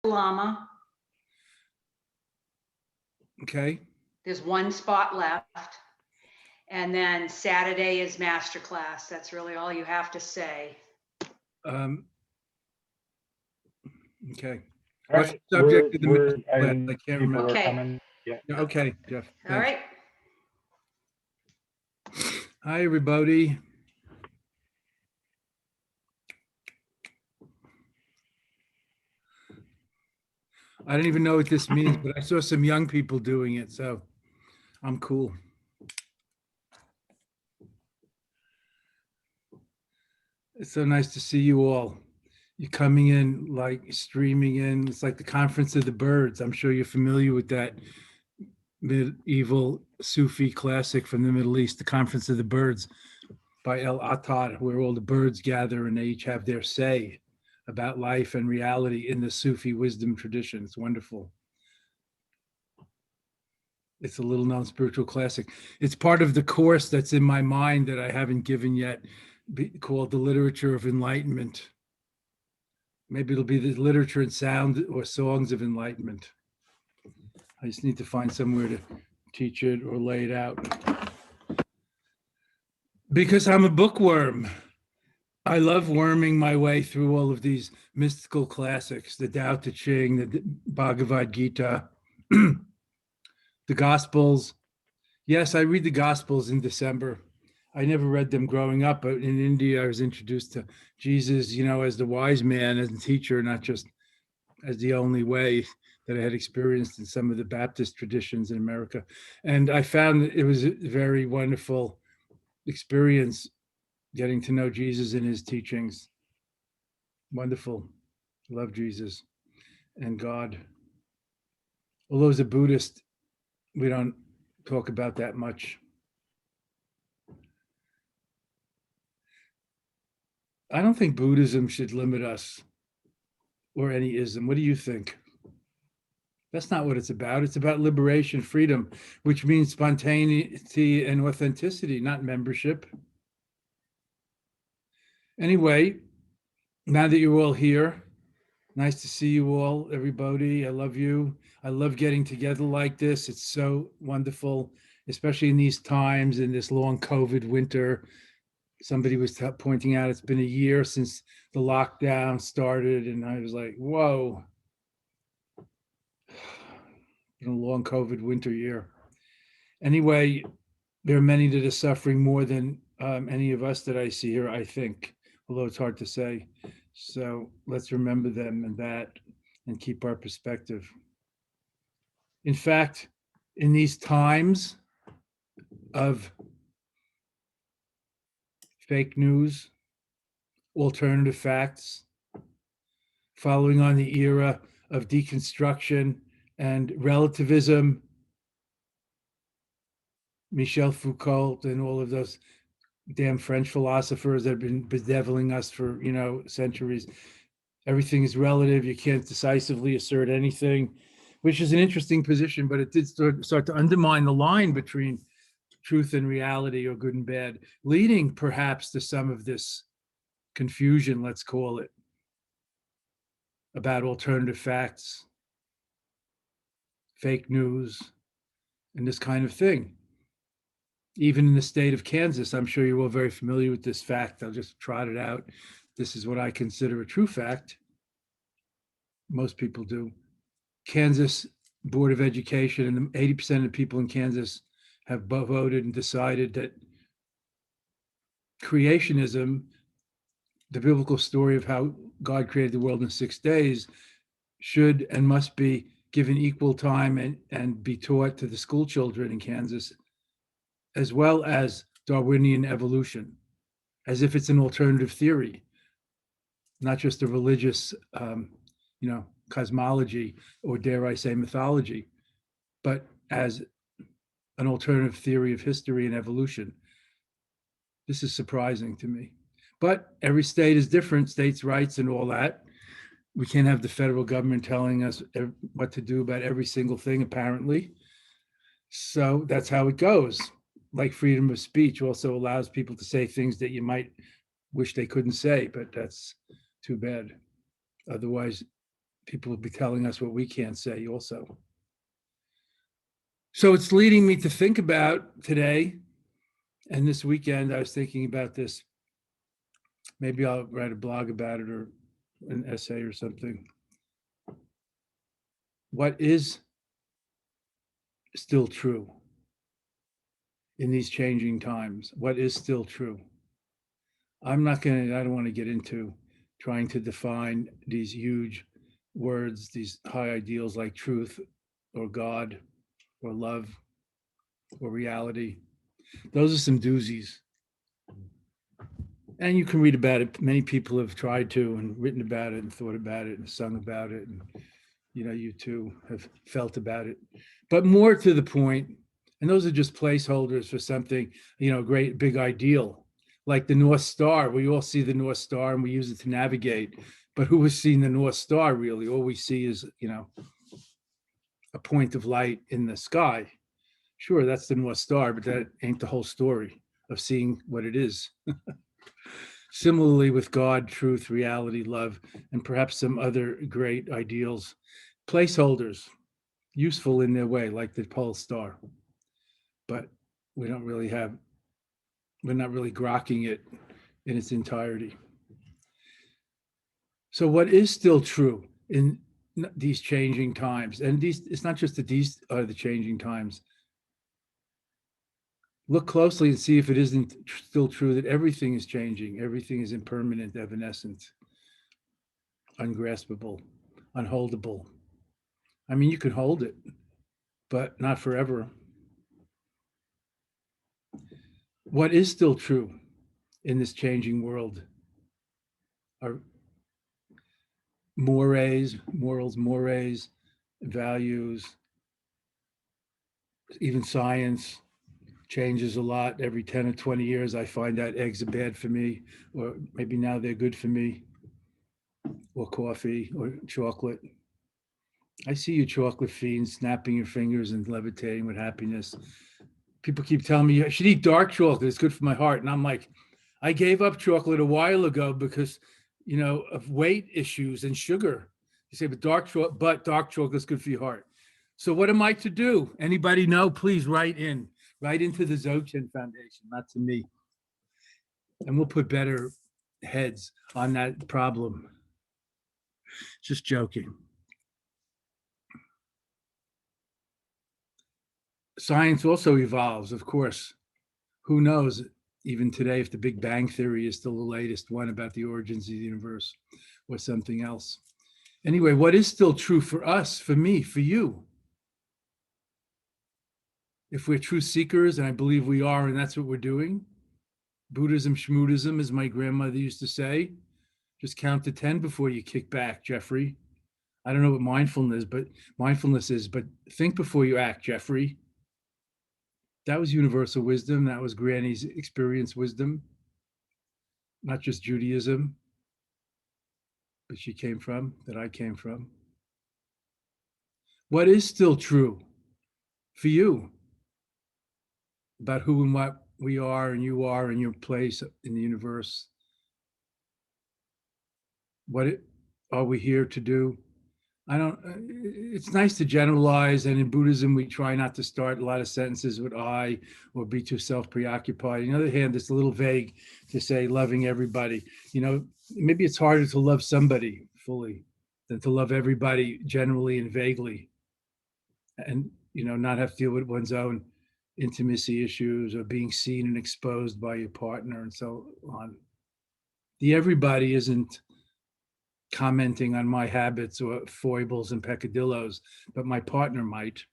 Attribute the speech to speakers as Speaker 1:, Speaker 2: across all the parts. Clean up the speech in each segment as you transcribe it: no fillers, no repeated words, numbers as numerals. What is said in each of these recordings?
Speaker 1: Lama.
Speaker 2: Okay.
Speaker 1: There's one spot left. And then Saturday is masterclass. That's really all you have to say.
Speaker 2: Okay.
Speaker 3: All
Speaker 2: What's
Speaker 3: right,
Speaker 2: the subject of the
Speaker 3: we're
Speaker 2: master class? I can't
Speaker 3: people
Speaker 2: remember.
Speaker 3: are
Speaker 1: Okay.
Speaker 3: coming. Yeah.
Speaker 2: Yeah, okay, Jeff.
Speaker 1: All
Speaker 2: Thanks.
Speaker 1: right.
Speaker 2: Hi, everybody. I don't even know what this means, but I saw some young people doing it, so I'm cool. It's so nice to see you all. You're coming in, like streaming in. It's like the Conference of the Birds. I'm sure you're familiar with that medieval Sufi classic from the Middle East, the Conference of the Birds by El Attar, where all the birds gather and they each have their say about life and reality in the Sufi wisdom tradition. It's wonderful. It's a little known spiritual classic. It's part of the course that's in my mind that I haven't given yet, called The Literature of Enlightenment. Maybe it'll be the literature and sound or songs of enlightenment. I just need to find somewhere to teach it or lay it out. Because I'm a bookworm. I love worming my way through all of these mystical classics, the Tao Te Ching, the Bhagavad Gita, the Gospels. Yes, I read the Gospels in December. I never read them growing up, but in India, I was introduced to Jesus, as the wise man, as a teacher, not just as the only way that I had experienced in some of the Baptist traditions in America. And I found it was a very wonderful experience getting to know Jesus and his teachings. Wonderful. Love Jesus and God. Although as a Buddhist, we don't talk about that much. I don't think Buddhism should limit us or any ism. What do you think? That's not what it's about. It's about liberation, freedom, which means spontaneity and authenticity, not membership. Anyway, now that you're all here, nice to see you all, everybody. I love you. I love getting together like this. It's so wonderful, especially in these times, in this long COVID winter. Somebody was pointing out it's been a year since the lockdown started, and I was like, whoa. Been a long COVID winter year. Anyway, there are many that are suffering more than any of us that I see here, I think, although it's hard to say. So let's remember them and that and keep our perspective. In fact, in these times of fake news, alternative facts, following on the era of deconstruction and relativism, Michel Foucault and all of those damn French philosophers that have been bedeviling us for, centuries. Everything is relative. You can't decisively assert anything, which is an interesting position, but it did start to undermine the line between truth and reality, or good and bad, leading perhaps to some of this confusion, let's call it, about alternative facts, fake news, and this kind of thing. Even in the state of Kansas, I'm sure you're all very familiar with this fact. I'll just trot it out. This is what I consider a true fact. Most people do. Kansas Board of Education and 80% of the people in Kansas have voted and decided that creationism, the biblical story of how God created the world in 6 days, should and must be given equal time and be taught to the school children in Kansas, as well as Darwinian evolution, as if it's an alternative theory, not just a religious, cosmology, or dare I say mythology, but as an alternative theory of history and evolution. This is surprising to me. But every state is different, states' rights and all that. We can't have the federal government telling us what to do about every single thing, apparently. So that's how it goes. Like freedom of speech also allows people to say things that you might wish they couldn't say, but that's too bad. Otherwise, People will be telling us what we can't say also. So it's leading me to think about today and this weekend. I was thinking about this. Maybe I'll write a blog about it or an essay or something. What is still true in these changing times? What is still true? I don't want to get into trying to define these huge words, these high ideals like truth or God or love or reality. Those are some doozies. And you can read about it. Many people have tried to and written about it and thought about it and sung about it. And, you too have felt about it. But more to the point, and those are just placeholders for something, great big ideal, like the North Star. We all see the North Star and we use it to navigate. But who has seen the North Star really? All we see is, a point of light in the sky. Sure, that's the North Star, but that ain't the whole story of seeing what it is. Similarly with God, truth, reality, love, and perhaps some other great ideals, placeholders, useful in their way, like the pole star. But we're not really grokking it in its entirety. So what is still true in these changing times? And it's not just that these are the changing times. Look closely and see if it isn't still true that everything is changing. Everything is impermanent, evanescent, ungraspable, unholdable. I mean, you can hold it, but not forever. What is still true in this changing world are morals, values, even science changes a lot every 10 or 20 years. I find out eggs are bad for me, or maybe now they're good for me, or coffee or chocolate. I see you chocolate fiends snapping your fingers and levitating with happiness. People keep telling me I should eat dark chocolate. It's good for my heart. And I'm like, I gave up chocolate a while ago because, of weight issues and sugar. You say, but dark chocolate is good for your heart. So what am I to do? Anybody know? Please write into the Dzogchen Foundation, not to me. And we'll put better heads on that problem. Just joking. Science also evolves, of course. Who knows, even today, if the Big Bang Theory is still the latest one about the origins of the universe or something else. Anyway, what is still true for us, for me, for you? If we're true seekers, and I believe we are, and that's what we're doing, Buddhism, schmoodism, as my grandmother used to say, just count to 10 before you kick back, Jeffrey. I don't know what mindfulness is, but think before you act, Jeffrey. That was universal wisdom. That was Granny's experience wisdom, not just Judaism, but that I came from. What is still true for you about who and what we are and you are and your place in the universe? What are we here to do? It's nice to generalize, and in Buddhism, we try not to start a lot of sentences with I or be too self-preoccupied. On the other hand, it's a little vague to say loving everybody. Maybe it's harder to love somebody fully than to love everybody generally and vaguely, and not have to deal with one's own intimacy issues or being seen and exposed by your partner and so on. The everybody isn't commenting on my habits or foibles and peccadillos, but my partner might.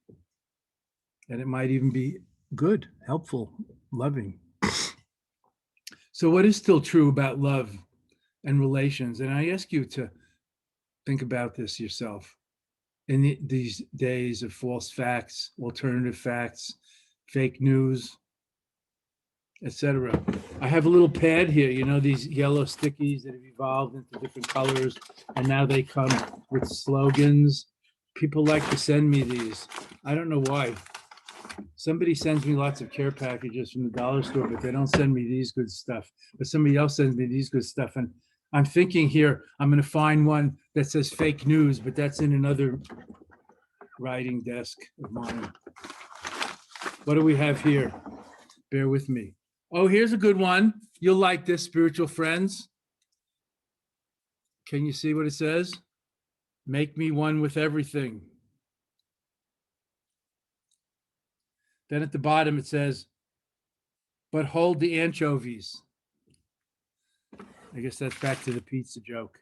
Speaker 2: And it might even be good, helpful, loving. So what is still true about love and relations? And I ask you to think about this yourself. In these days of false facts, alternative facts, fake news, etc. I have a little pad here, these yellow stickies that have evolved into different colors, and now they come with slogans. People like to send me these. I don't know why. Somebody sends me lots of care packages from the dollar store, but they don't send me these good stuff. But somebody else sends me these good stuff, and I'm thinking here, I'm going to find one that says fake news, but that's in another writing desk of mine. What do we have here? Bear with me. Oh, here's a good one. You'll like this, spiritual friends. Can you see what it says? Make me one with everything. Then at the bottom it says, but hold the anchovies. I guess that's back to the pizza joke.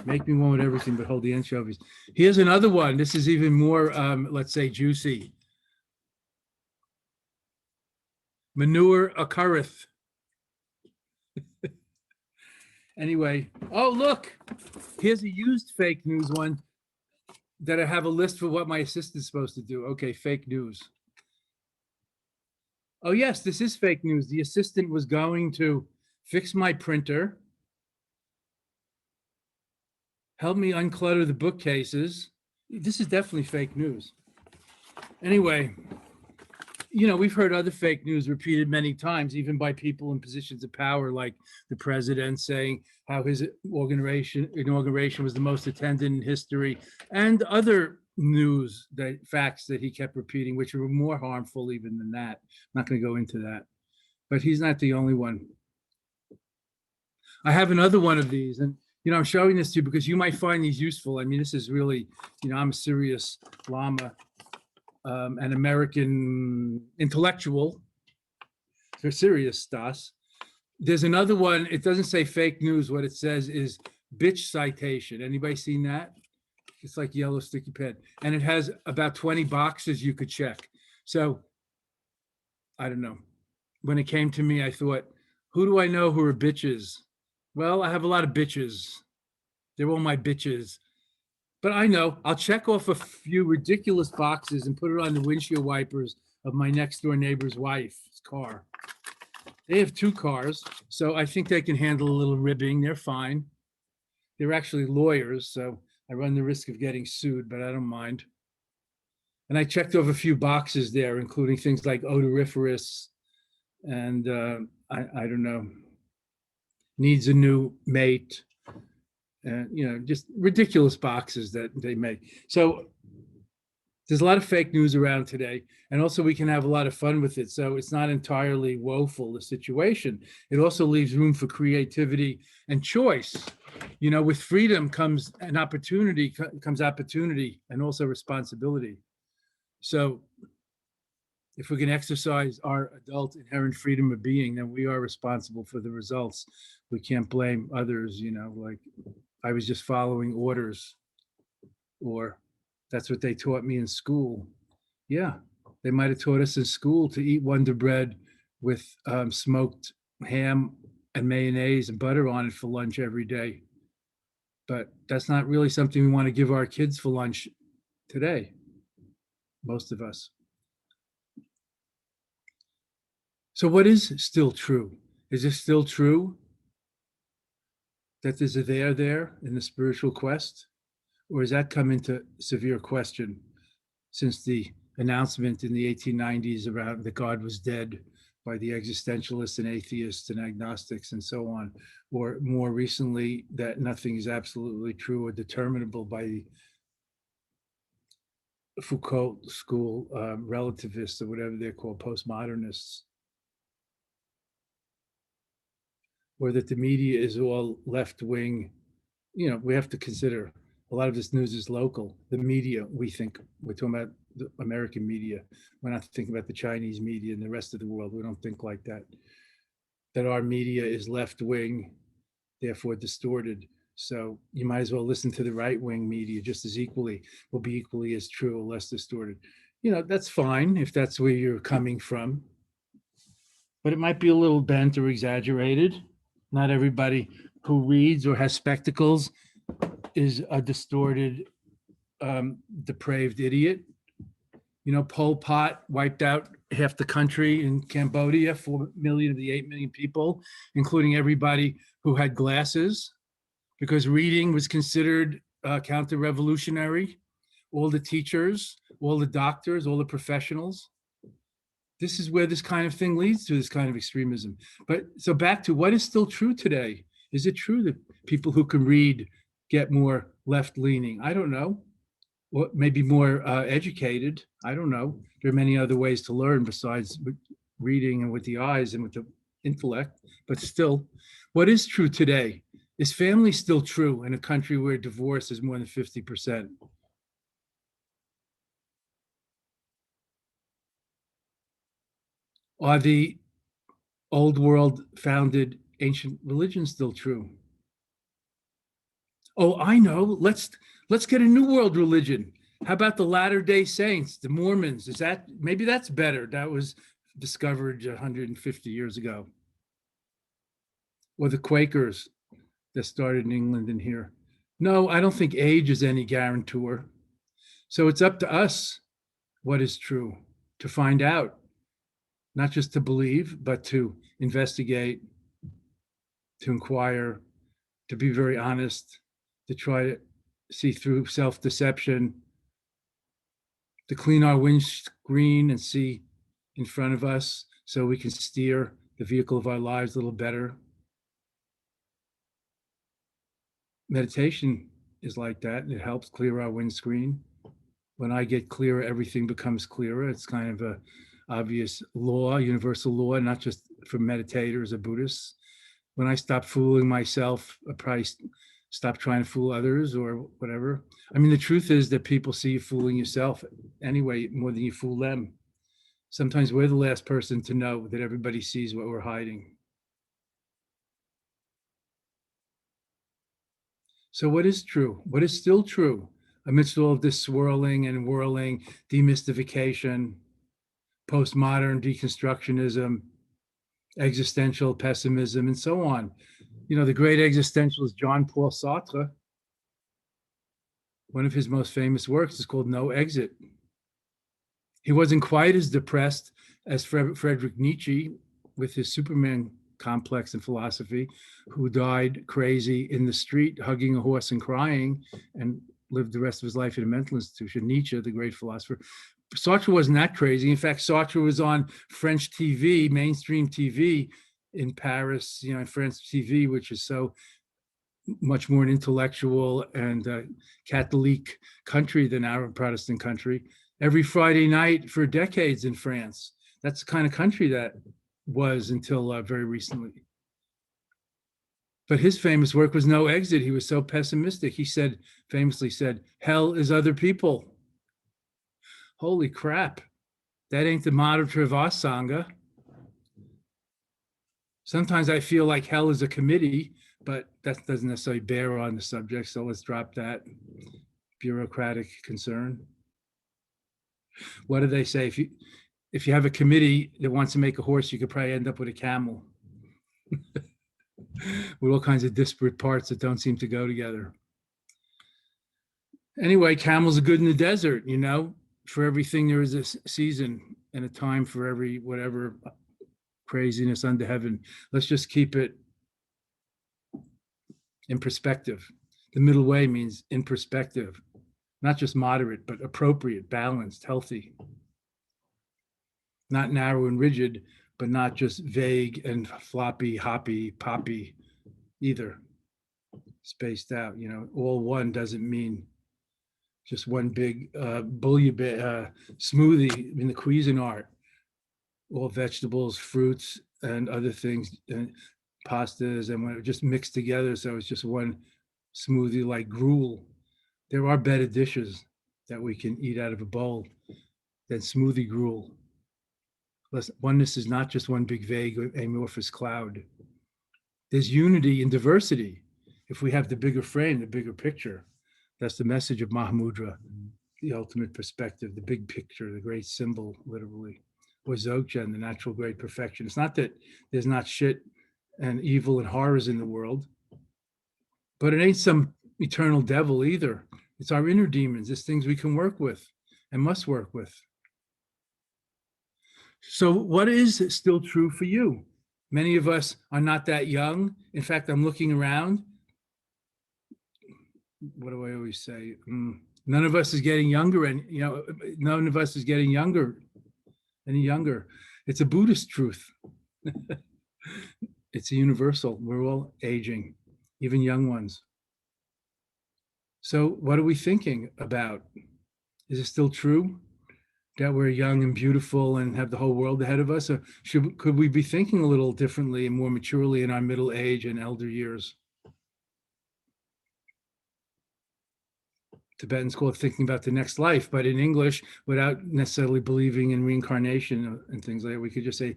Speaker 2: Make me one with everything, but hold the anchovies. Here's another one. This is even more, let's say, juicy. Manure occurreth. Anyway, oh, look, here's a used fake news one that I have a list for what my assistant's supposed to do. Okay, fake news. Oh, yes, this is fake news. The assistant was going to fix my printer, help me unclutter the bookcases. This is definitely fake news. Anyway, you know, we've heard other fake news repeated many times, even by people in positions of power, like the president saying how his inauguration was the most attended in history, and other news facts that he kept repeating, which were more harmful even than that. I'm not going to go into that, but he's not the only one. I have another one of these, and you know, I'm showing this to you because you might find these useful. I mean, this is really, you know, I'm a serious Lama. An American intellectual. They're serious, Stas. There's another one. It doesn't say fake news. What it says is bitch citation. Anybody seen that? It's like yellow sticky pen. And it has about 20 boxes you could check. So I don't know. When it came to me, I thought, who do I know who are bitches? Well, I have a lot of bitches. They're all my bitches. But I know I'll check off a few ridiculous boxes and put it on the windshield wipers of my next door neighbor's wife's car. They have 2 cars, so I think they can handle a little ribbing. They're fine. They're actually lawyers, so I run the risk of getting sued, but I don't mind. And I checked off a few boxes there, including things like odoriferous and I don't know, needs a new mate. You know, just ridiculous boxes that they make. So there's a lot of fake news around today, and also we can have a lot of fun with it. So it's not entirely woeful, the situation. It also leaves room for creativity and choice. You know, with freedom comes an opportunity, and also responsibility. So if we can exercise our adult inherent freedom of being, then we are responsible for the results. We can't blame others, you know, like I was just following orders, or that's what they taught me in school. Yeah, they might have taught us in school to eat Wonder Bread with smoked ham and mayonnaise and butter on it for lunch every day. But that's not really something we want to give our kids for lunch today, most of us. So what is still true? Is it still true that there's a there in the spiritual quest? Or has that come into severe question since the announcement in the 1890s around that God was dead by the existentialists and atheists and agnostics and so on, or more recently that nothing is absolutely true or determinable by the Foucault school relativists or whatever they're called, postmodernists, or that the media is all left-wing. You know, we have to consider a lot of this news is local. The media, we think, we're talking about the American media. We're not thinking about the Chinese media and the rest of the world. We don't think like that. That our media is left-wing, therefore distorted. So you might as well listen to the right-wing media just as equally, will be equally as true or less distorted. You know, that's fine if that's where you're coming from. But it might be a little bent or exaggerated. Not everybody who reads or has spectacles is a distorted, depraved idiot. You know, Pol Pot wiped out half the country in Cambodia, 4 million of the 8 million people, including everybody who had glasses, because reading was considered counter-revolutionary. All the teachers, all the doctors, all the professionals. This is where this kind of thing leads to, this kind of extremism. But so back to what is still true today. Is it true that people who can read get more left-leaning? I don't know. Or maybe more educated. I don't know. There are many other ways to learn besides reading and with the eyes and with the intellect. But still, what is true today? Is family still true in a country where divorce is more than 50%? Are the old world founded ancient religions still true? Oh, I know. Let's get a new world religion. How about the Latter-day Saints, the Mormons? Is that maybe that's better? That was discovered 150 years ago. Or the Quakers that started in England and here. No, I don't think age is any guarantor. So it's up to us what is true to find out, not just to believe, but to investigate, to inquire, to be very honest, to try to see through self-deception, to clean our windscreen and see in front of us so we can steer the vehicle of our lives a little better. Meditation is like that. It helps clear our windscreen. When I get clearer, everything becomes clearer. It's kind of a obvious law, universal law, not just for meditators or Buddhists. When I stop fooling myself, I probably stop trying to fool others or whatever. I mean, the truth is that people see you fooling yourself anyway, more than you fool them. Sometimes we're the last person to know that everybody sees what we're hiding. So what is true? What is still true amidst all of this swirling and whirling, demystification, postmodern deconstructionism, existential pessimism, and so on? You know, the great existentialist Jean-Paul Sartre, one of his most famous works is called No Exit. He wasn't quite as depressed as Friedrich Nietzsche with his Superman complex and philosophy, who died crazy in the street, hugging a horse and crying, and lived the rest of his life in a mental institution. Nietzsche, the great philosopher. Sartre wasn't that crazy. In fact, Sartre was on French TV, mainstream TV in Paris, you know, French TV, which is so much more an intellectual and Catholic country than our Protestant country. Every Friday night for decades in France. That's the kind of country that was until very recently. But his famous work was No Exit. He was so pessimistic. He said, famously said, hell is other people. Holy crap. That ain't the motto of our Sangha. Sometimes I feel like hell is a committee, but that doesn't necessarily bear on the subject. So let's drop that bureaucratic concern. What do they say? If you have a committee that wants to make a horse, you could probably end up with a camel with all kinds of disparate parts that don't seem to go together. Anyway, camels are good in the desert, you know. For everything there is a season and a time for every whatever craziness under heaven. Let's just keep it in perspective. The middle way means in perspective, not just moderate, but appropriate, balanced, healthy. Not narrow and rigid, but not just vague and floppy, hoppy, poppy either. Spaced out, you know, all one doesn't mean just one big smoothie in the Cuisinart, all vegetables, fruits, and other things, and pastas, and when it just mixed together, so it's just one smoothie like gruel. There are better dishes that we can eat out of a bowl than smoothie gruel. Oneness is not just one big vague amorphous cloud. There's unity in diversity. If we have the bigger frame, the bigger picture, that's the message of Mahamudra, the ultimate perspective, the big picture, the great symbol, literally, or Dzogchen, the natural great perfection. It's not that there's not shit and evil and horrors in the world, but it ain't some eternal devil either. It's our inner demons. It's things we can work with and must work with. So what is still true for you? Many of us are not that young. In fact, I'm looking around. What do I always say? None of us is getting younger, and none of us is getting younger, any younger. It's a Buddhist truth. It's a universal. We're all aging, even young ones. So what are we thinking about? Is it still true that we're young and beautiful and have the whole world ahead of us? Or could we be thinking a little differently and more maturely in our middle age and elder years? Tibetans call it thinking about the next life, but in English, without necessarily believing in reincarnation and things like that, we could just say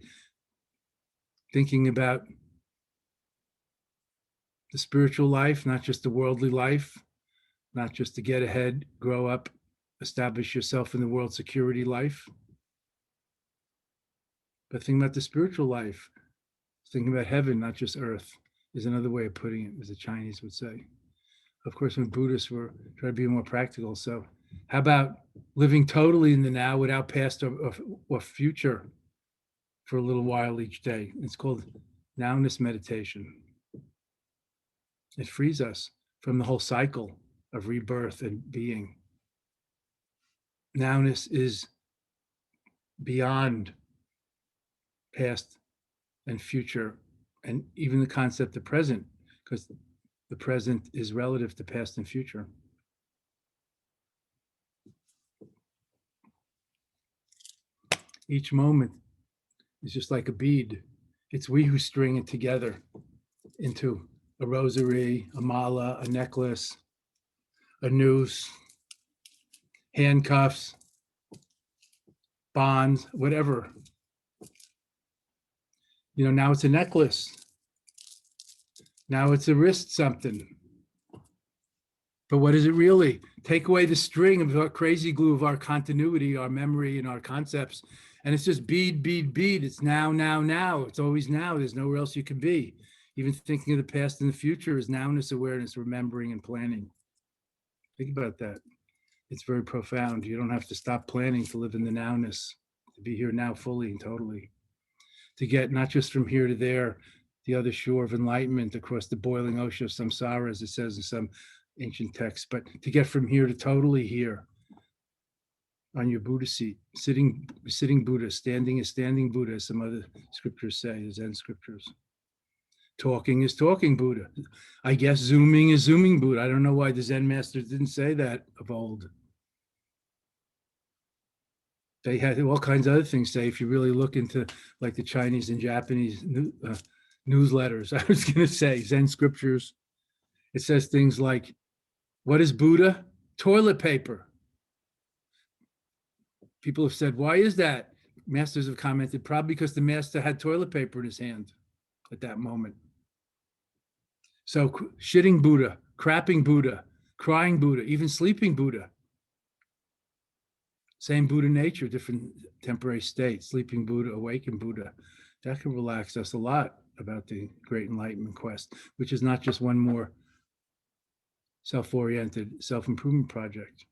Speaker 2: thinking about the spiritual life, not just the worldly life, not just to get ahead, grow up, establish yourself in the world security life, but thinking about the spiritual life, thinking about heaven, not just earth, is another way of putting it, as the Chinese would say. Of course, when Buddhists were trying to be more practical. So how about living totally in the now without past or future for a little while each day? It's called nowness meditation. It frees us from the whole cycle of rebirth and being. Nowness is beyond past and future, and even the concept of present, because the present is relative to past and future. Each moment is just like a bead. It's we who string it together into a rosary, a mala, a necklace, a noose, handcuffs, bonds, whatever. You know, now it's a necklace. Now it's a wrist something. But what is it really? Take away the string of our crazy glue of our continuity, our memory, and our concepts. And it's just bead, bead, bead. It's now, now, now. It's always now. There's nowhere else you can be. Even thinking of the past and the future is nowness awareness, remembering and planning. Think about that. It's very profound. You don't have to stop planning to live in the nowness, to be here now fully and totally. To get not just from here to there, the other shore of enlightenment across the boiling ocean of samsara, as it says in some ancient texts, but to get from here to totally here on your Buddha seat, sitting Buddha, standing is standing Buddha, as some other scriptures say, the Zen scriptures. Talking is talking Buddha. I guess zooming is zooming Buddha. I don't know why the Zen masters didn't say that of old. They had all kinds of other things say, if you really look into like the Chinese and Japanese newsletters, I was going to say Zen scriptures. It says things like, what is Buddha? Toilet paper. People have said, why is that? Masters have commented, probably because the master had toilet paper in his hand at that moment. So shitting Buddha, crapping Buddha, crying Buddha, even sleeping Buddha. Same Buddha nature, different temporary states, sleeping Buddha, awakened Buddha. That can relax us a lot about the Great Enlightenment quest, which is not just one more self-oriented, self-improvement project.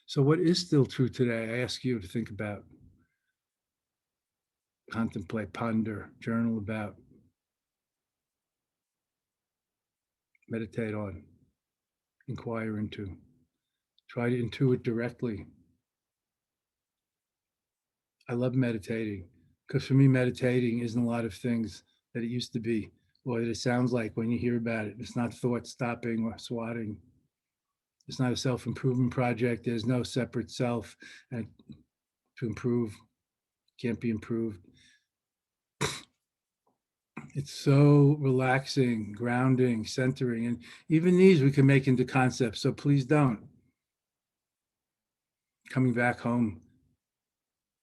Speaker 2: So what is still true today? I ask you to think about, contemplate, ponder, journal about, meditate on, inquire into, try to intuit directly. I love meditating because for me, meditating isn't a lot of things that it used to be, or that it sounds like when you hear about it. It's not thought stopping or swatting. It's not a self-improvement project. There's no separate self to improve. Can't be improved. It's so relaxing, grounding, centering, and even these we can make into concepts. So please don't. Coming back home,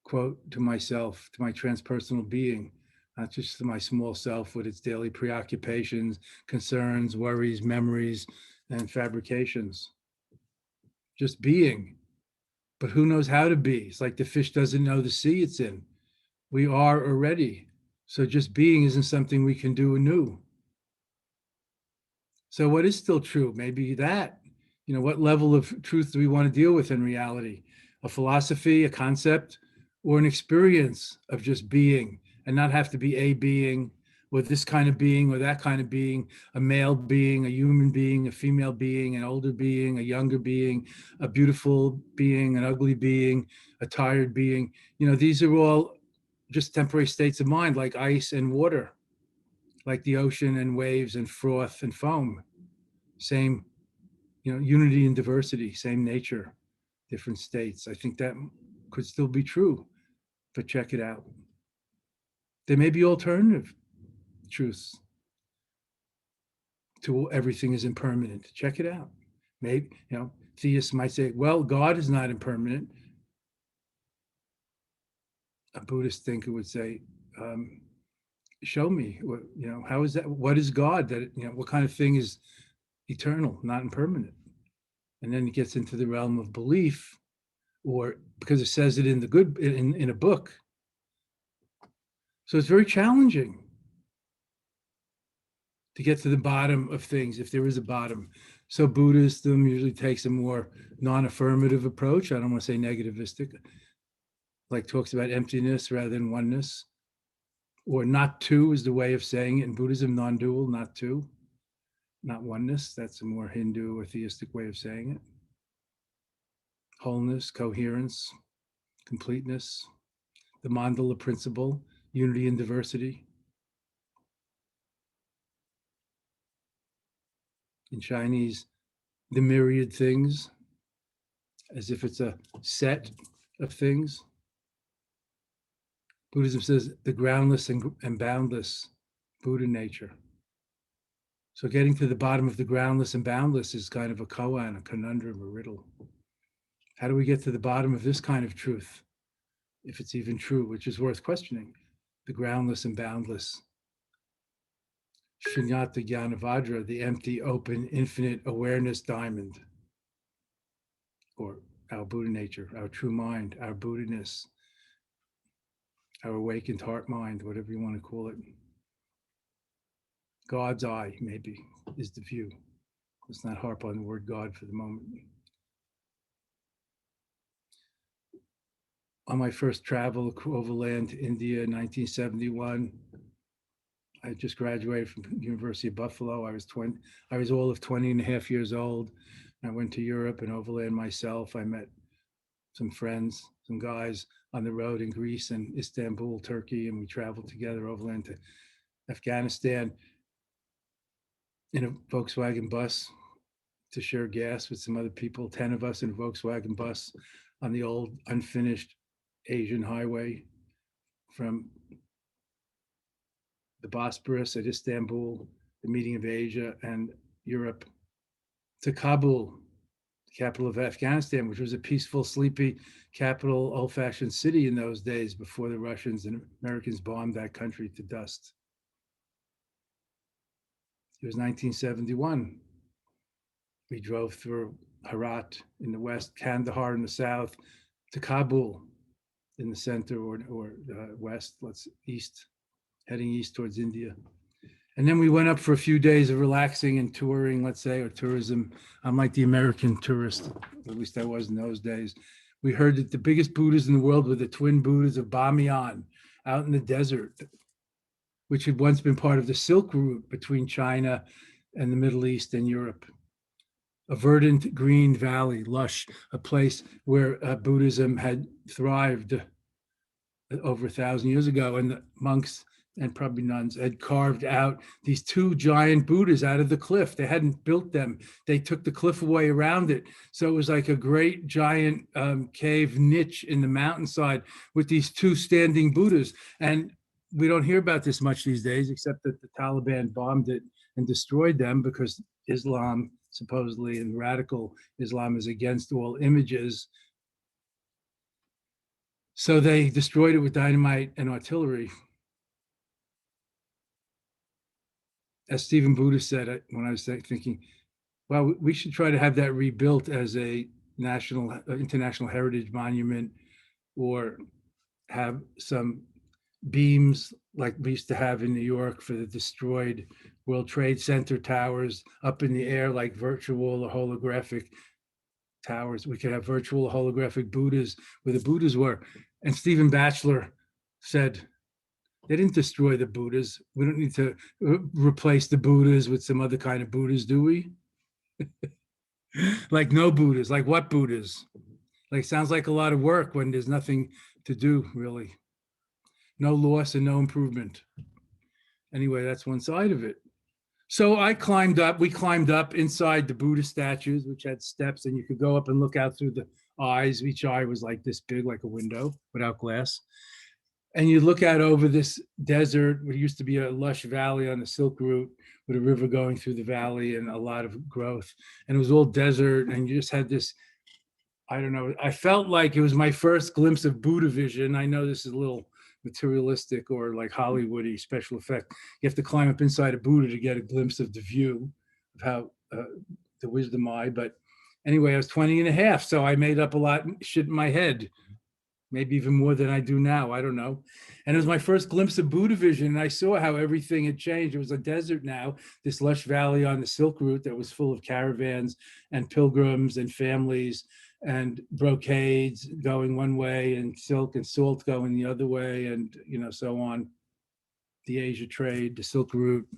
Speaker 2: quote, to myself, to my transpersonal being, not just to my small self with its daily preoccupations, concerns, worries, memories, and fabrications. Just being. But who knows how to be? It's like the fish doesn't know the sea it's in. We are already. So just being isn't something we can do anew. So what is still true? Maybe that, what level of truth do we want to deal with in reality? A philosophy, a concept, or an experience of just being, and not have to be a being or this kind of being or that kind of being, a male being, a human being, a female being, an older being, a younger being, a beautiful being, an ugly being, a tired being. These are all just temporary states of mind, like ice and water. like the ocean and waves and froth and foam. Same, unity and diversity, same nature, different states. I think that could still be true, but check it out. There may be alternative truths to everything is impermanent. Check it out. Maybe, theists might say, well, God is not impermanent. A Buddhist thinker would say, show me, how is that? What is God? That, what kind of thing is eternal, not impermanent? And then it gets into the realm of belief, or because it says it in a book. So it's very challenging to get to the bottom of things, if there is a bottom. So Buddhism usually takes a more non-affirmative approach. I don't want to say negativistic, like talks about emptiness rather than oneness. Or not two is the way of saying it in Buddhism, non-dual, not two, not oneness. That's a more Hindu or theistic way of saying it. Wholeness, coherence, completeness, the mandala principle, unity and diversity. In Chinese, the myriad things, as if it's a set of things. Buddhism says the groundless and boundless Buddha nature. So getting to the bottom of the groundless and boundless is kind of a koan, a conundrum, a riddle. How do we get to the bottom of this kind of truth, if it's even true, which is worth questioning? The groundless and boundless. Shunyata Jnanavajra, the empty, open, infinite awareness diamond, or our Buddha nature, our true mind, our Buddha-ness, our awakened heart mind, whatever you want to call it. God's eye, maybe, is the view. Let's not harp on the word God for the moment. On my first travel overland to India in 1971, I just graduated from University of Buffalo. I was all of 20 and a half years old. I went to Europe and overland myself. I met some friends, some guys on the road in Greece and Istanbul, Turkey, and we traveled together overland to Afghanistan in a Volkswagen bus to share gas with some other people, 10 of us in a Volkswagen bus on the old unfinished Asian highway from the Bosporus at Istanbul, the meeting of Asia and Europe, to Kabul, the capital of Afghanistan, which was a peaceful, sleepy capital, old-fashioned city in those days before the Russians and Americans bombed that country to dust. It was 1971. We drove through Herat in the west, Kandahar in the south, to Kabul in the center, or west, east, heading east towards India. And then we went up for a few days of relaxing and touring, let's say, or tourism. I'm like the American tourist, at least I was in those days. We heard that the biggest Buddhas in the world were the twin Buddhas of Bamiyan out in the desert, which had once been part of the Silk Route between China and the Middle East and Europe. A verdant green valley, lush, a place where Buddhism had thrived over 1,000 years ago, and the monks and probably nuns had carved out these two giant Buddhas out of the cliff. They hadn't built them. They took the cliff away around it. So it was like a great giant cave niche in the mountainside with these two standing Buddhas. And we don't hear about this much these days, except that the Taliban bombed it and destroyed them because Islam, supposedly, and radical Islam is against all images. So they destroyed it with dynamite and artillery. As Stephen Buddha said, when I was thinking, well, we should try to have that rebuilt as a international heritage monument, or have some beams like we used to have in New York for the destroyed World Trade Center towers up in the air, like virtual or holographic towers. We could have virtual or holographic Buddhas where the Buddhas were. And Stephen Batchelor said, they didn't destroy the Buddhas. We don't need to replace the Buddhas with some other kind of Buddhas, do we? Like no Buddhas, like what Buddhas? Like sounds like a lot of work when there's nothing to do, really. No loss and no improvement. Anyway, that's one side of it. So we climbed up inside the Buddha statues, which had steps, and you could go up and look out through the eyes. Each eye was like this big, like a window without glass. And you look out over this desert, what used to be a lush valley on the Silk Route with a river going through the valley and a lot of growth. And it was all desert, and you just had this, I don't know, I felt like it was my first glimpse of Buddha vision. I know this is a little materialistic or like Hollywoody special effect. You have to climb up inside a Buddha to get a glimpse of the view of how the wisdom eye. But anyway, I was 20 and a half, so I made up a lot of shit in my head, maybe even more than I do now. I don't know. And it was my first glimpse of Buddha vision. And I saw how everything had changed. It was a desert now, this lush valley on the Silk Route that was full of caravans and pilgrims and families and brocades going one way and silk and salt going the other way, and so on. The Asia trade, the Silk Route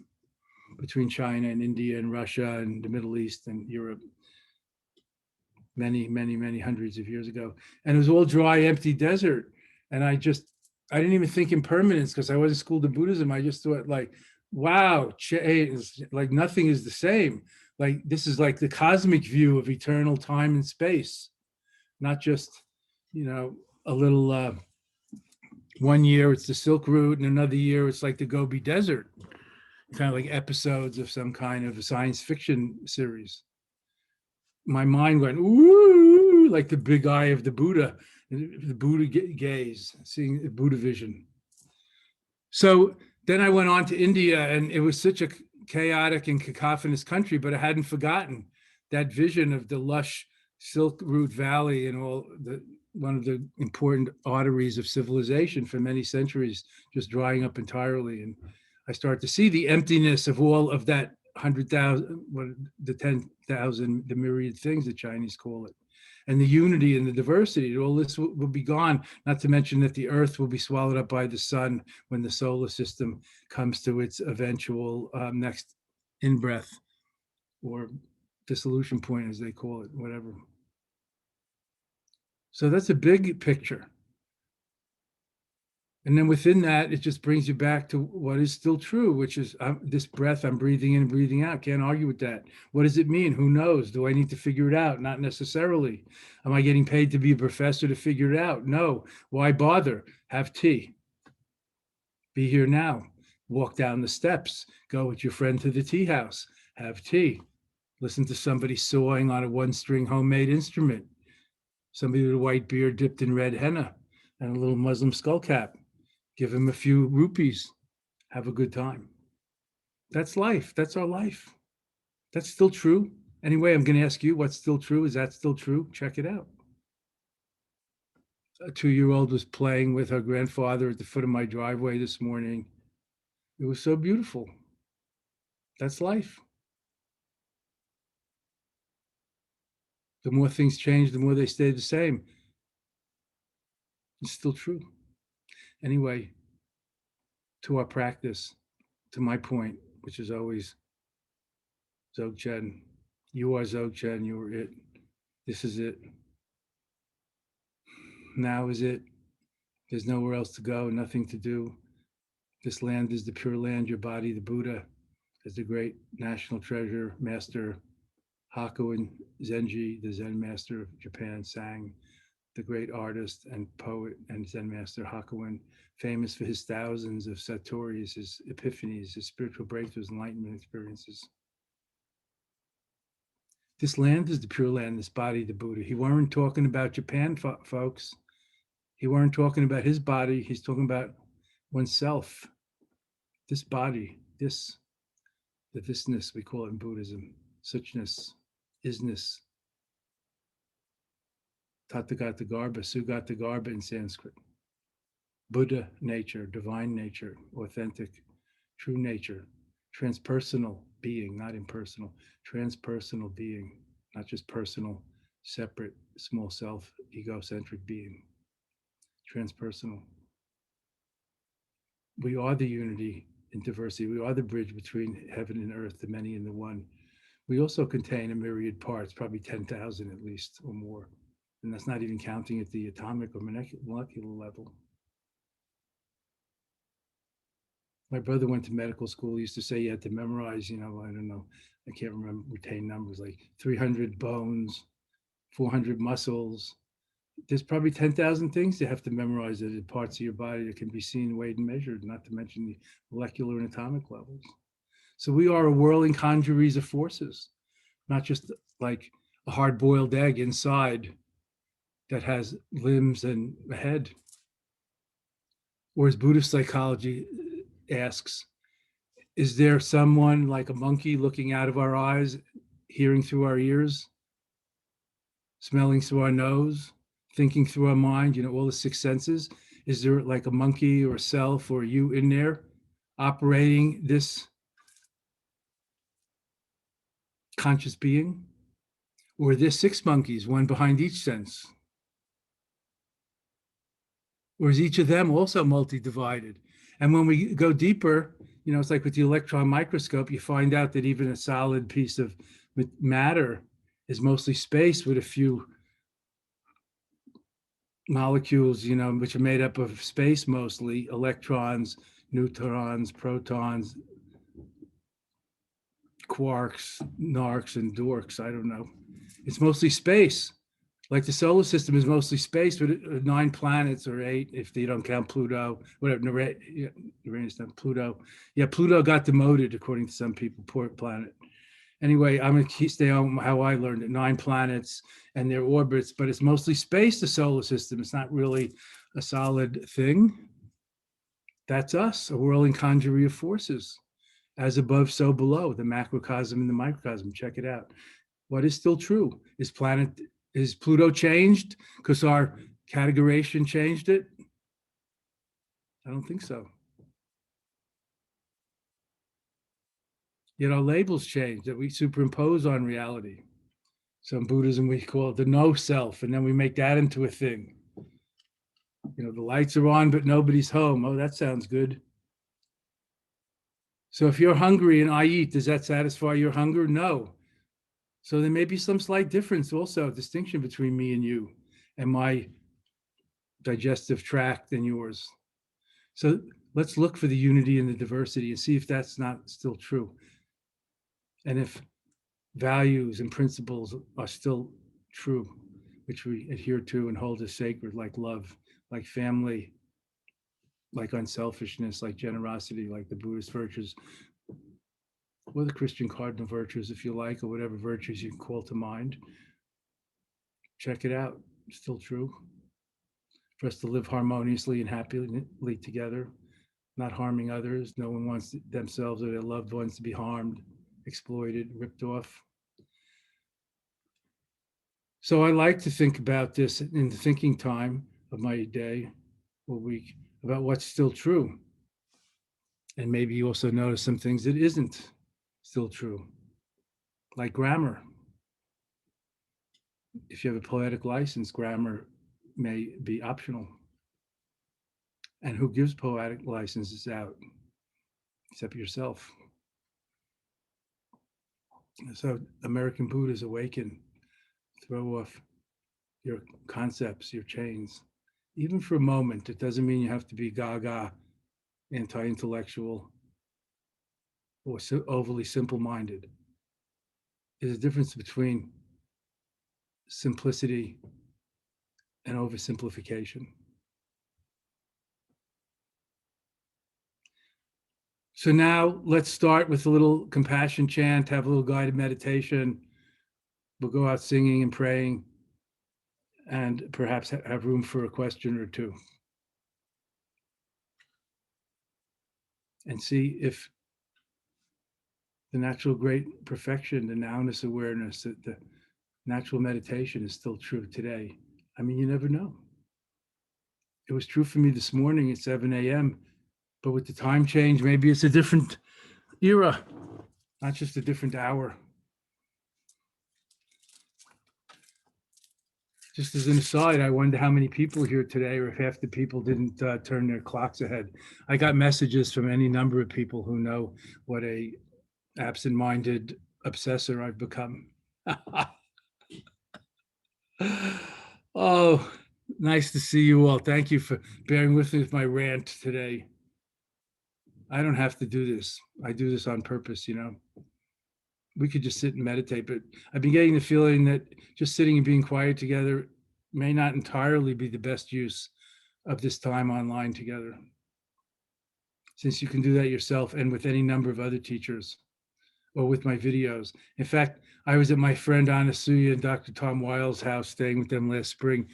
Speaker 2: between China and India and Russia and the Middle East and Europe, many hundreds of years ago. And it was all dry, empty desert. And I didn't even think in permanence because I wasn't schooled in Buddhism. I just thought like, wow, like nothing is the same. Like this is like the cosmic view of eternal time and space, not just, a little, 1 year it's the Silk Route and another year it's like the Gobi Desert, kind of like episodes of some kind of a science fiction series. My mind went, ooh, like the big eye of the Buddha gaze, seeing the Buddha vision. So then I went on to India, and it was such a chaotic and cacophonous country, but I hadn't forgotten that vision of the lush Silk Route Valley and one of the important arteries of civilization for many centuries, just drying up entirely. And I start to see the emptiness of all of that 100,000, the 10,000, the myriad things the Chinese call it, and the unity and the diversity. All this will be gone, not to mention that the earth will be swallowed up by the sun when the solar system comes to its eventual next in-breath or dissolution point, as they call it, whatever. So that's a big picture. And then within that, it just brings you back to what is still true, which is this breath I'm breathing in and breathing out. Can't argue with that. What does it mean? Who knows? Do I need to figure it out? Not necessarily. Am I getting paid to be a professor to figure it out? No. Why bother? Have tea. Be here now. Walk down the steps. Go with your friend to the tea house. Have tea. Listen to somebody sawing on a one-string homemade instrument. Somebody with a white beard dipped in red henna and a little Muslim skull cap. Give him a few rupees. Have a good time. That's life. That's our life. That's still true. Anyway, I'm going to ask you what's still true. Is that still true? Check it out. A 2-year-old was playing with her grandfather at the foot of my driveway this morning. It was so beautiful. That's life. The more things change, the more they stay the same. It's still true. Anyway, to our practice, to my point, which is always Dzogchen. You are Dzogchen, you are it. This is it. Now is it. There's nowhere else to go, nothing to do. This land is the pure land, your body, the Buddha, as the great national treasure, Master Hakuin Zenji, the Zen master of Japan, sang. The great artist and poet and Zen master Hakuin, famous for his thousands of satori's, his epiphanies, his spiritual breakthroughs, enlightenment experiences. This land is the pure land, this body, the Buddha. He weren't talking about Japan, folks. He weren't talking about his body. He's talking about oneself. This body, the thisness, we call it in Buddhism, suchness, isness, Tathagata Garbha, Sugata Garbha in Sanskrit. Buddha nature, divine nature, authentic, true nature, transpersonal being, not impersonal, transpersonal being, not just personal, separate, small self, egocentric being, transpersonal. We are the unity in diversity. We are the bridge between heaven and earth, the many and the one. We also contain a myriad parts, probably 10,000 at least or more. And that's not even counting at the atomic or molecular level. My brother went to medical school. He used to say you had to memorize, I don't know, I can't remember, retain numbers like 300 bones, 400 muscles. There's probably 10,000 things you have to memorize that are parts of your body that can be seen, weighed, and measured, not to mention the molecular and atomic levels. So we are a whirling congeries of forces, not just like a hard-boiled egg inside that has limbs and a head. Or as Buddhist psychology asks, is there someone like a monkey looking out of our eyes, hearing through our ears, smelling through our nose, thinking through our mind, all the six senses? Is there like a monkey or a self or you in there operating this conscious being? Or are there six monkeys, one behind each sense? Or is each of them also multi-divided? And when we go deeper, it's like with the electron microscope, you find out that even a solid piece of matter is mostly space with a few molecules, which are made up of space mostly, electrons, neutrons, protons, quarks, narks, and dorks. I don't know. It's mostly space. Like the solar system is mostly space with 9 planets or 8, if you don't count Pluto, whatever, Uranus, Pluto. Yeah, Pluto got demoted, according to some people, poor planet. Anyway, I'm going to stay on how I learned it, 9 planets and their orbits, but it's mostly space, the solar system. It's not really a solid thing. That's us, a whirling congery of forces. As above, so below, the macrocosm and the microcosm. Check it out. What is still true? Is Pluto changed because our categorization changed it? I don't think so. Yet our labels change that we superimpose on reality. So in Buddhism, we call it the no self, and then we make that into a thing. The lights are on, but nobody's home. Oh, that sounds good. So if you're hungry and I eat, does that satisfy your hunger? No. So there may be some slight difference, also a distinction between me and you and my digestive tract and yours. So let's look for the unity and the diversity and see if that's not still true. And if values and principles are still true, which we adhere to and hold as sacred, like love, like family, like unselfishness, like generosity, like the Buddhist virtues, or the Christian cardinal virtues, if you like, or whatever virtues you can call to mind. Check it out. Still true. For us to live harmoniously and happily together, not harming others. No one wants themselves or their loved ones to be harmed, exploited, ripped off. So I like to think about this in the thinking time of my day or week about what's still true. And maybe you also notice some things that isn't still true, like grammar. If you have a poetic license, grammar may be optional. And who gives poetic licenses out except yourself? So American Buddhas awaken, throw off your concepts, your chains, even for a moment. It doesn't mean you have to be gaga, anti-intellectual, or overly simple-minded. There's a difference between simplicity and oversimplification. So now let's start with a little compassion chant, have a little guided meditation. We'll go out singing and praying, and perhaps have room for a question or two. And see if the natural great perfection, the nowness awareness, the natural meditation is still true today. I mean, you never know. It was true for me this morning at 7 a.m., but with the time change, maybe it's a different era, not just a different hour. Just as an aside, I wonder how many people here today, or if half the people didn't turn their clocks ahead. I got messages from any number of people who know what a absent-minded obsessor I've become. Oh, nice to see you all. Thank you for bearing with me with my rant today. I don't have to do this. I do this on purpose, you know. We could just sit and meditate, but I've been getting the feeling that just sitting and being quiet together may not entirely be the best use of this time online together, since you can do that yourself and with any number of other teachers or with my videos. In fact, I was at my friend Anasuya and Dr. Tom Wiles' house staying with them last spring,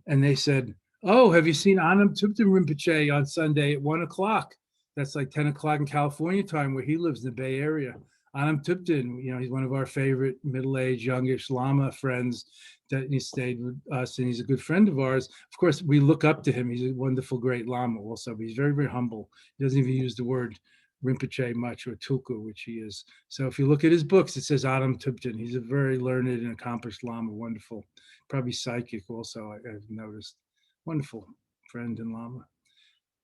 Speaker 2: and they said, "Oh, have you seen Anam Tupten Rinpoche on Sunday at 1 o'clock?" That's like 10 o'clock in California time, where he lives in the Bay Area. Anam Tupten, you know, he's one of our favorite middle-aged, youngish Lama friends that he stayed with us, and he's a good friend of ours. Of course, we look up to him. He's a wonderful, great Lama also, but he's very, very humble. He doesn't even use the word Rinpoche much, or Tulku, which he is. So if you look at his books, it says Anam Tupten. He's a very learned and accomplished Lama, wonderful. Probably psychic also, I've noticed. Wonderful friend and Lama.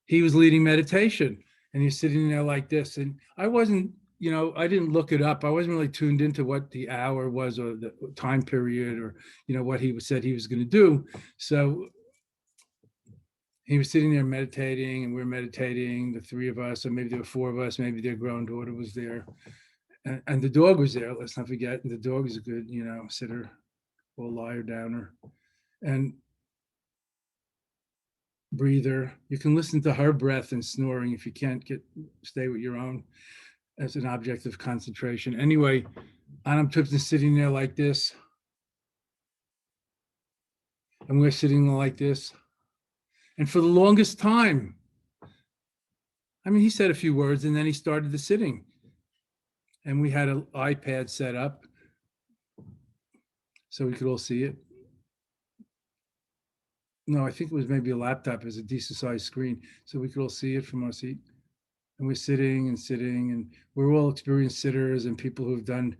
Speaker 2: He was leading meditation, and he's sitting there like this. And I wasn't, you know, I didn't look it up. I wasn't really tuned into what the hour was or the time period, or, you know, what he said he was going to do. So he was sitting there meditating, and we were meditating, the three of us, or maybe there were four of us, maybe their grown daughter was there. And the dog was there, let's not forget. And the dog is a good, you know, sitter or liar downer. And breather. You can listen to her breath and snoring if you can't stay with your own as an object of concentration. Anyway, Anam Tupten's sitting there like this, and we're sitting there like this. And for the longest time, I mean, he said a few words and then he started the sitting. And we had an iPad set up so we could all see it. No, I think it was maybe a laptop as a decent sized screen, so we could all see it from our seat. And we're sitting and sitting, and we're all experienced sitters and people who've done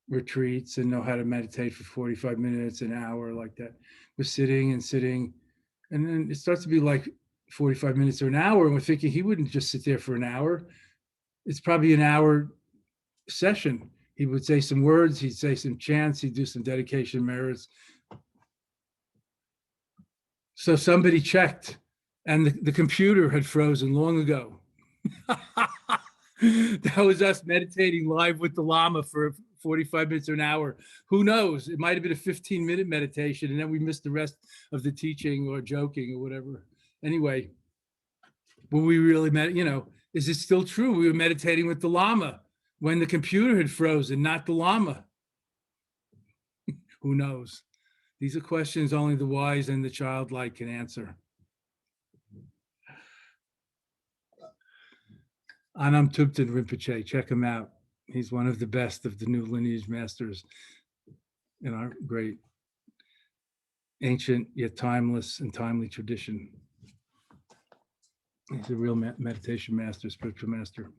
Speaker 2: retreats and know how to meditate for 45 minutes, an hour, like that. We're sitting and sitting, and then it starts to be like 45 minutes or an hour, and we're thinking he wouldn't just sit there for an hour. It's probably an hour session. He would say some words, he'd say some chants, he'd do some dedication merits. So somebody checked, and the computer had frozen long ago. That was us meditating live with the Lama for 45 minutes or an hour. Who knows? It might have been a 15-minute meditation, and then we missed the rest of the teaching or joking or whatever. Anyway, when we really met, you know, is it still true? We were meditating with the Lama when the computer had frozen, not the Lama. Who knows? These are questions only the wise and the childlike can answer. Anam Tupten Rinpoche, check him out. He's one of the best of the new lineage masters in our great ancient yet timeless and timely tradition. He's a real meditation master, spiritual master.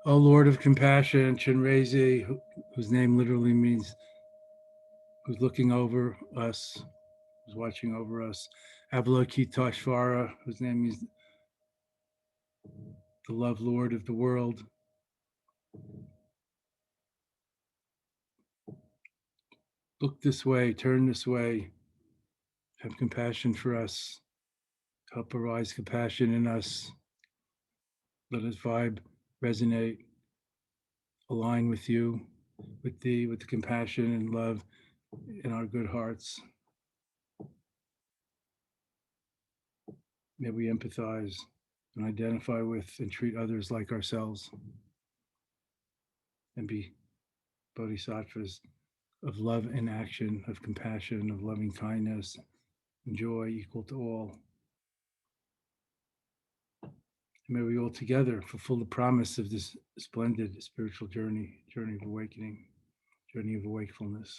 Speaker 2: O Lord of compassion, Chenrezig, whose name literally means who's looking over us, who's watching over us. Avalokiteshvara, whose name means the love Lord of the world. Look this way, turn this way, have compassion for us, help arise compassion in us. Let us vibe, resonate, align with you, with thee, with the compassion and love in our good hearts. May we empathize and identify with and treat others like ourselves and be bodhisattvas of love in action, of compassion, of loving kindness, and joy equal to all. May we all together fulfill the promise of this splendid spiritual journey of awakening, journey of wakefulness.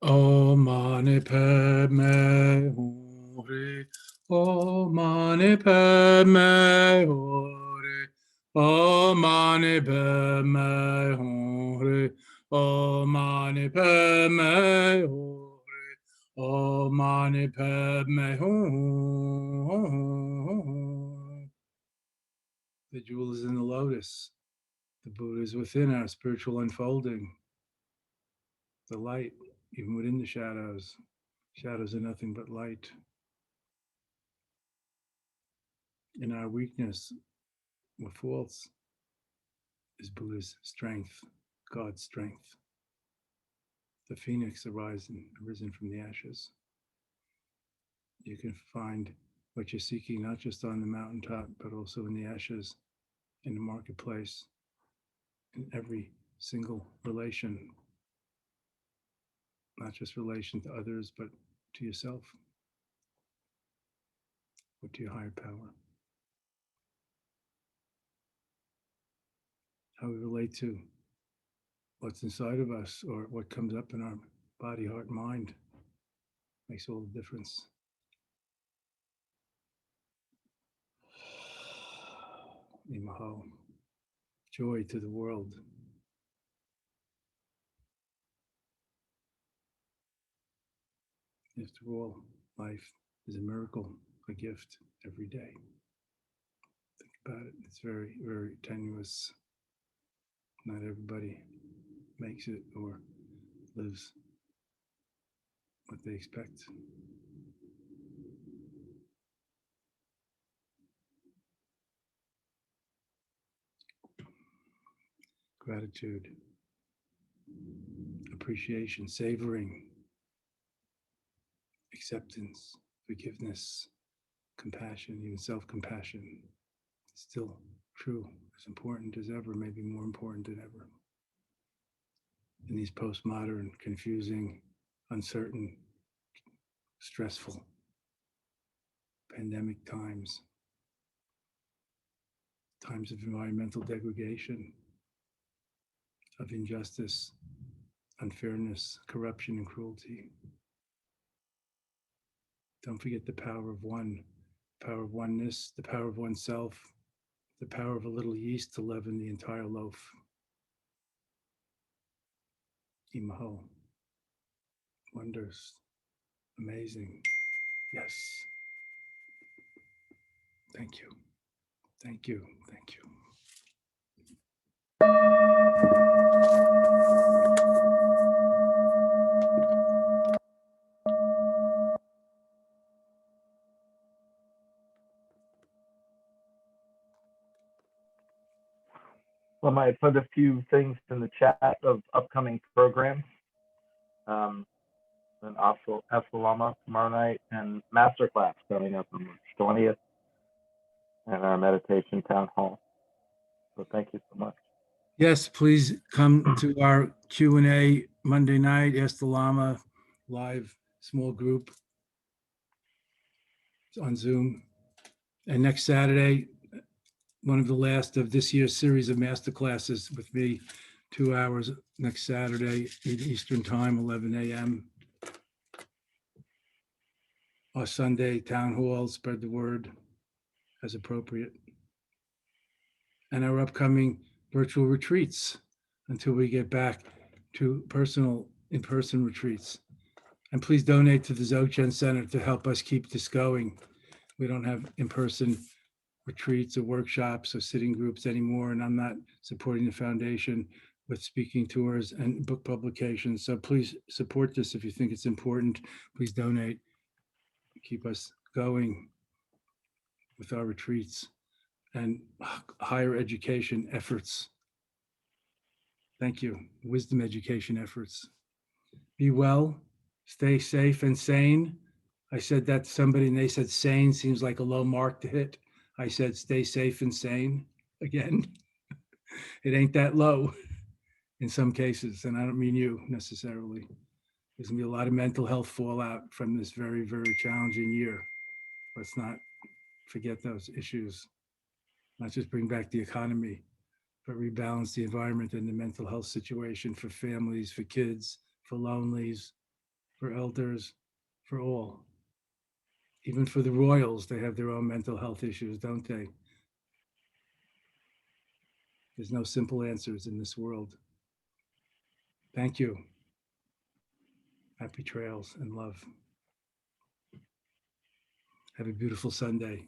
Speaker 2: Om Mani Padme Hum. Om Mani Padme Hum. Om Mani Padme Hum. Om Mani Padme Hum. Om Mani Padme Hum. The jewel is in the lotus. The Buddha is within our spiritual unfolding. The light, even within the shadows. Shadows are nothing but light. In our weakness, what faults is Buddha's strength, God's strength. The phoenix arisen from the ashes. You can find what you're seeking not just on the mountaintop, but also in the ashes, in the marketplace, in every single relation, not just relation to others, but to yourself or to your higher power. How we relate to what's inside of us or what comes up in our body, heart, mind makes all the difference. Imaho. Joy to the world. After all, life is a miracle, a gift every day. Think about it. It's very, very tenuous. Not everybody makes it or lives what they expect. Gratitude, appreciation, savoring, acceptance, forgiveness, compassion, even self-compassion. Still true, as important as ever, maybe more important than ever. In these postmodern, confusing, uncertain, stressful, pandemic times, times of environmental degradation, of injustice, unfairness, corruption, and cruelty. Don't forget the power of one, the power of oneness, the power of oneself, the power of a little yeast to leaven the entire loaf. Imaho. Wonders. Amazing. Yes. Thank you. Thank you. Thank you.
Speaker 3: I might put a few things in the chat of upcoming programs. An Esfalama tomorrow night and masterclass coming up on March 20th and our meditation town hall. So thank you so much.
Speaker 2: Yes, please come to our Q&A Monday night, Ask the Lama, live small group on Zoom. And next Saturday, one of the last of this year's series of masterclasses with me, 2 hours next Saturday, Eastern time, 11 a.m. Or Sunday, town hall, spread the word as appropriate. And our upcoming virtual retreats until we get back to in-person retreats. And please donate to the Dzogchen Center to help us keep this going. We don't have in-person retreats or workshops or sitting groups anymore, and I'm not supporting the foundation with speaking tours and book publications. So please support this if you think it's important. Please donate. Keep us going with our retreats and higher education efforts. Thank you. Wisdom education efforts. Be well, stay safe and sane. I said that to somebody and they said sane seems like a low mark to hit. I said stay safe and sane again. It ain't that low in some cases, and I don't mean you necessarily. There's gonna be a lot of mental health fallout from this very, very challenging year. Let's not forget those issues. Not just bring back the economy, but rebalance the environment and the mental health situation for families, for kids, for lonelies, for elders, for all. Even for the royals, they have their own mental health issues, don't they? There's no simple answers in this world. Thank you. Happy trails and love. Have a beautiful Sunday.